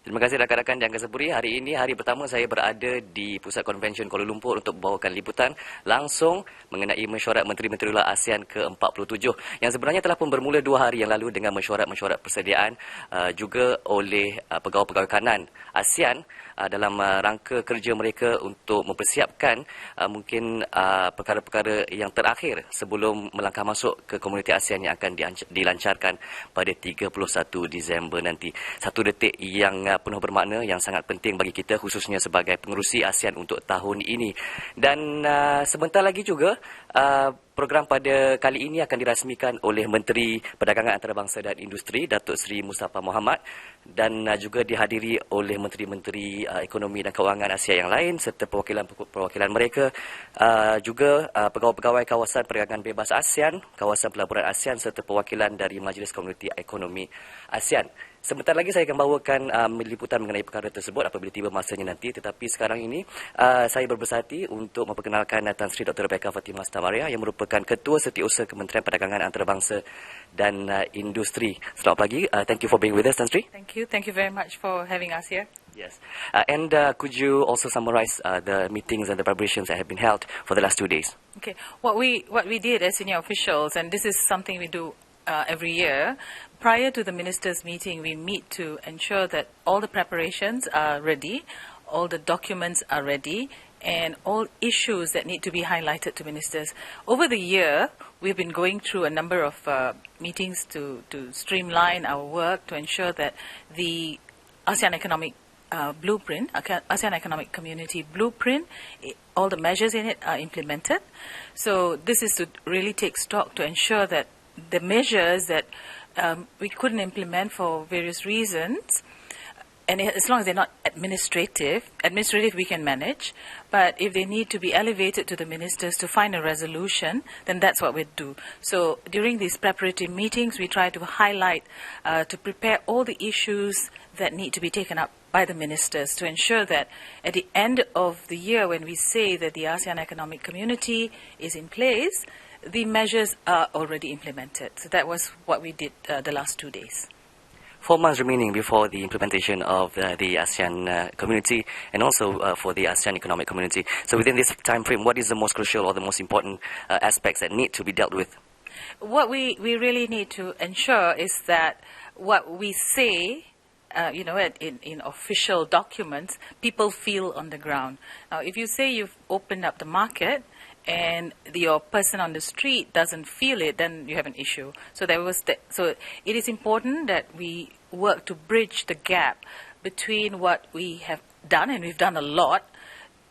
Terima kasih rakan-rakan dan kesempuri. Hari ini hari pertama saya berada di Pusat Konvensyen Kuala Lumpur untuk membawakan liputan langsung mengenai Mesyuarat Menteri-Menteri ASEAN ke-47 yang sebenarnya telah pun bermula 2 hari yang lalu dengan mesyuarat-mesyuarat persediaan juga oleh pegawai-pegawai kanan ASEAN dalam rangka kerja mereka untuk mempersiapkan mungkin perkara-perkara yang terakhir sebelum melangkah masuk ke komuniti ASEAN yang akan dilancarkan pada 31 Disember nanti. Satu detik yang penuh bermakna yang sangat penting bagi kita khususnya sebagai pengerusi ASEAN untuk tahun ini. Dan sebentar lagi juga program pada kali ini akan dirasmikan oleh Menteri Perdagangan Antarabangsa dan Industri Datuk Seri Mustafa Mohamad dan juga dihadiri oleh Menteri-Menteri Ekonomi dan Kewangan Asia yang lain serta perwakilan mereka, juga pegawai-pegawai kawasan perdagangan bebas ASEAN, kawasan pelaburan ASEAN serta perwakilan dari Majlis Komuniti Ekonomi ASEAN. Sebentar lagi saya akan bawakan liputan mengenai perkara tersebut apabila tiba masanya nanti. Tetapi sekarang ini saya berbesar hati untuk memperkenalkan Tan Sri Dr. Rebecca Fatimah Stamaria yang merupakan Ketua Setiausaha Kementerian Perdagangan Antarabangsa dan Industri. Selamat pagi. Thank you for being with us, Tan Sri. Thank you. Thank you very much for having us here. Yes. And could you also summarize the meetings and the preparations that have been held for the last 2 days? Okay. What we did as senior officials, and this is something we do every year, prior to the ministers' meeting, we meet to ensure that all the preparations are ready, all the documents are ready, and all issues that need to be highlighted to ministers. Over the year, we've been going through a number of meetings to streamline our work, to ensure that the ASEAN Economic Blueprint, ASEAN Economic Community Blueprint, all the measures in it are implemented. So this is to really take stock to ensure that the measures that we couldn't implement for various reasons, and as long as they're not administrative we can manage, but if they need to be elevated to the ministers to find a resolution, then that's what we do. So during these preparatory meetings, we try to highlight, to prepare all the issues that need to be taken up by the ministers to ensure that at the end of the year, when we say that the ASEAN Economic Community is in place, the measures are already implemented. So that was what we did the last 2 days. 4 months remaining before the implementation of the ASEAN community and also for the ASEAN Economic Community. So within this time frame, what is the most crucial or the most important aspects that need to be dealt with? What we really need to ensure is that what we say, in official documents, people feel on the ground. Now, if you say you've opened up the market, and your person on the street doesn't feel it, then you have an issue. So so it is important that we work to bridge the gap between what we have done, and we've done a lot,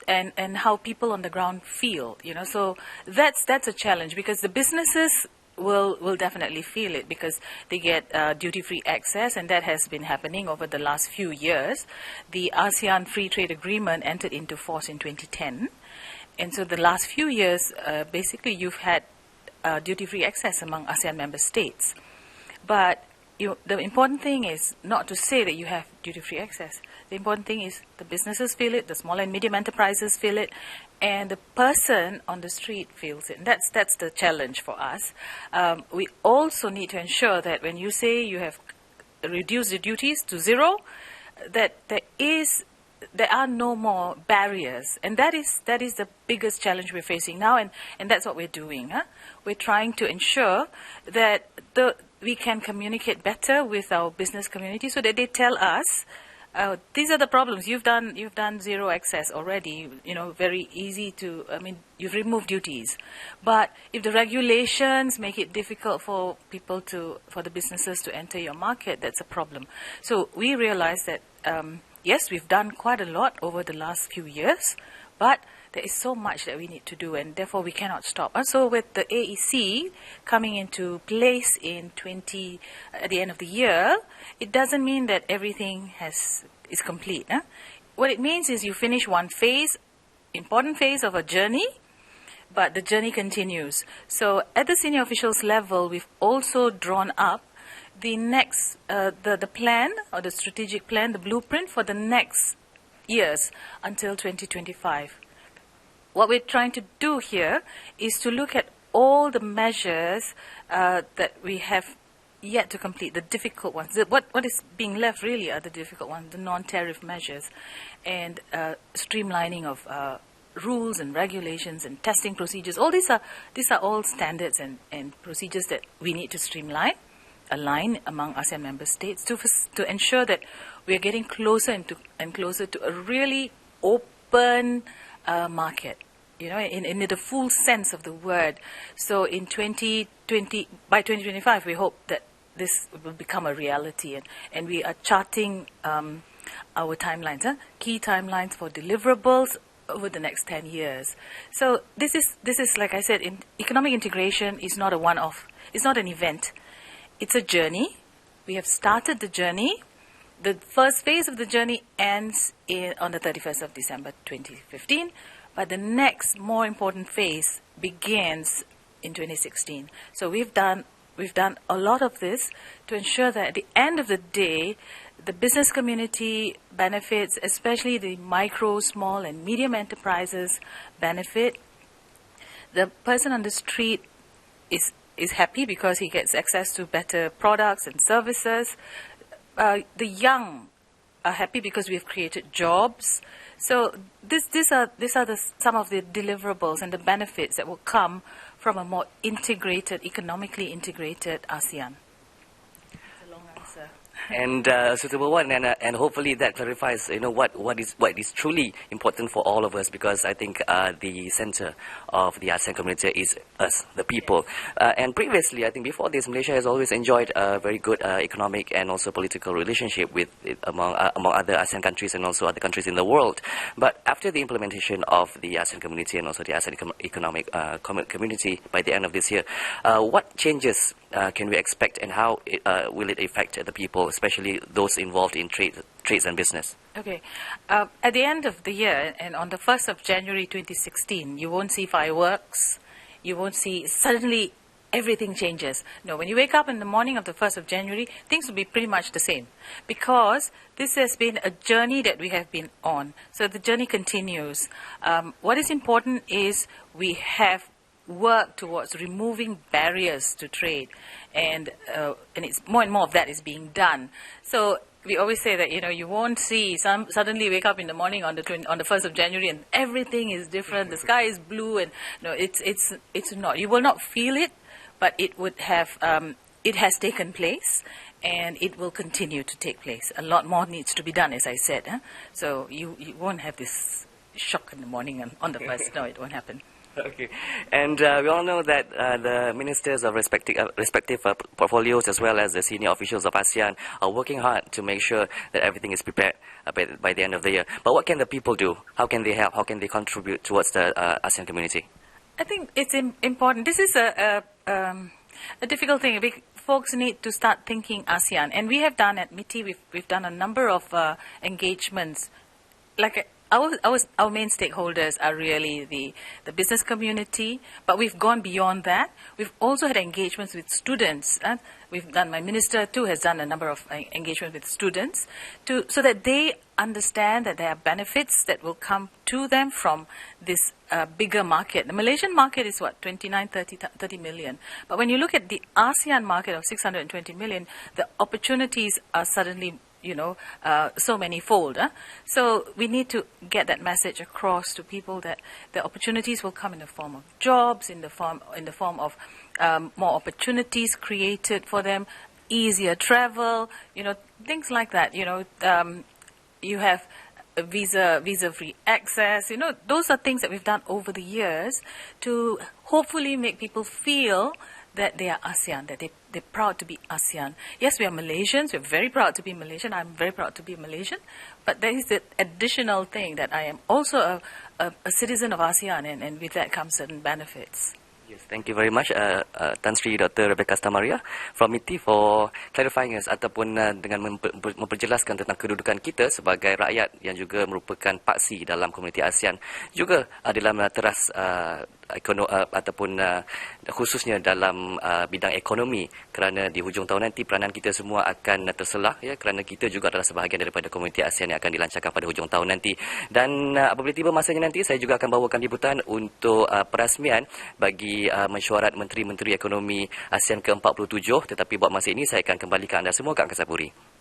and how people on the ground feel. So that's a challenge, because the businesses will definitely feel it because they get duty-free access, and that has been happening over the last few years. The ASEAN Free Trade Agreement entered into force in 2010. And so the last few years, basically, you've had duty-free access among ASEAN member states. But the important thing is not to say that you have duty-free access. The important thing is the businesses feel it, the small and medium enterprises feel it, and the person on the street feels it. And that's the challenge for us. We also need to ensure that when you say you have reduced the duties to zero, that there are no more barriers, and that is the biggest challenge we're facing now, and that's what we're doing. We're trying to ensure that we can communicate better with our business community so that they tell us, these are the problems. You've done zero access already. Very easy to. You've removed duties, but if the regulations make it difficult for the businesses to enter your market, that's a problem. So we realize that. Yes, we've done quite a lot over the last few years, but there is so much that we need to do, and therefore we cannot stop. And so with the AEC coming into place at the end of the year, it doesn't mean that everything is complete. What it means is you finish one phase, important phase of a journey, but the journey continues. So at the senior officials level, we've also drawn up the next, the plan, or the strategic plan, the blueprint for the next years until 2025. What we're trying to do here is to look at all the measures that we have yet to complete, the difficult ones. What is being left really are the difficult ones, the non-tariff measures, and streamlining of rules and regulations and testing procedures. All these are all standards and procedures that we need to streamline, align among ASEAN member states to ensure that we are getting closer and closer to a really open market. You know, in the full sense of the word. So in 2020, by 2025, we hope that this will become a reality, and we are charting our timelines, key timelines for deliverables over the next 10 years. So this is like I said, economic integration is not a one-off. It's not an event. It's a journey. We have started the journey. The first phase of the journey ends on the 31st of December 2015. But the next, more important phase begins in 2016. So we've done a lot of this to ensure that at the end of the day, the business community benefits, especially the micro, small, and medium enterprises benefit. The person on the street is happy because he gets access to better products and services. The young are happy because we've created jobs. So these are some of the deliverables and the benefits that will come from a more integrated, economically integrated ASEAN. It's a long answer. And suitable one, and hopefully that clarifies, what is truly important for all of us, because I think the center of the ASEAN community is us, the people. And previously, I think before this, Malaysia has always enjoyed a very good economic and also political relationship with among other ASEAN countries and also other countries in the world. But after the implementation of the ASEAN community and also the ASEAN economic community by the end of this year, what changes can we expect, and how will it affect the people, especially those involved in trades and business? Okay. At the end of the year, and on the 1st of January 2016, you won't see fireworks. You won't see suddenly everything changes. No, when you wake up in the morning of the 1st of January, things will be pretty much the same, because this has been a journey that we have been on. So the journey continues. What is important is we have work towards removing barriers to trade, and it's more and more of that is being done. So we always say that you won't see suddenly wake up in the morning on the 1st of January and everything is different. The sky is blue, and no, it's not. You will not feel it, but it would have. It has taken place, and it will continue to take place. A lot more needs to be done, as I said. So you won't have this shock in the morning on the 1st. No, it won't happen. Okay, and we all know that the ministers of respective portfolios, as well as the senior officials of ASEAN, are working hard to make sure that everything is prepared by the end of the year. But what can the people do? How can they help? How can they contribute towards the ASEAN community? I think it's important. This is a difficult thing. Folks need to start thinking ASEAN, and we have done at MITI. We've done a number of engagements, like. Our main stakeholders are really the business community, but we've gone beyond that. We've also had engagements with students. My minister too has done a number of engagements with students so that they understand that there are benefits that will come to them from this bigger market. The Malaysian market is 30 million. But when you look at the ASEAN market of 620 million, the opportunities are suddenly so many-fold. So we need to get that message across to people that the opportunities will come in the form of jobs, in the form of more opportunities created for them, easier travel, things like that. You have visa-free access. Those are things that we've done over the years to hopefully make people feel that they are ASEAN, that they're proud to be ASEAN. Yes, we are Malaysians. We're very proud to be Malaysian. I'm very proud to be Malaysian. But there is the additional thing that I am also a citizen of ASEAN, and with that comes certain benefits. Yes, thank you very much, Tan Sri Dr. Rebecca Stamaria from MITI for clarifying us ataupun dengan memperjelaskan tentang kedudukan kita sebagai rakyat yang juga merupakan paksi dalam komuniti ASEAN, juga dalam teras ataupun khususnya dalam bidang ekonomi, kerana di hujung tahun nanti peranan kita semua akan terselah ya, kerana kita juga adalah sebahagian daripada komuniti ASEAN yang akan dilancarkan pada hujung tahun nanti. Dan apabila tiba masanya nanti, saya juga akan bawakan liputan untuk perasmian bagi Mesyuarat Menteri-Menteri Ekonomi ASEAN ke-47, tetapi buat masa ini saya akan kembalikan anda semua ke Angkasa Puri.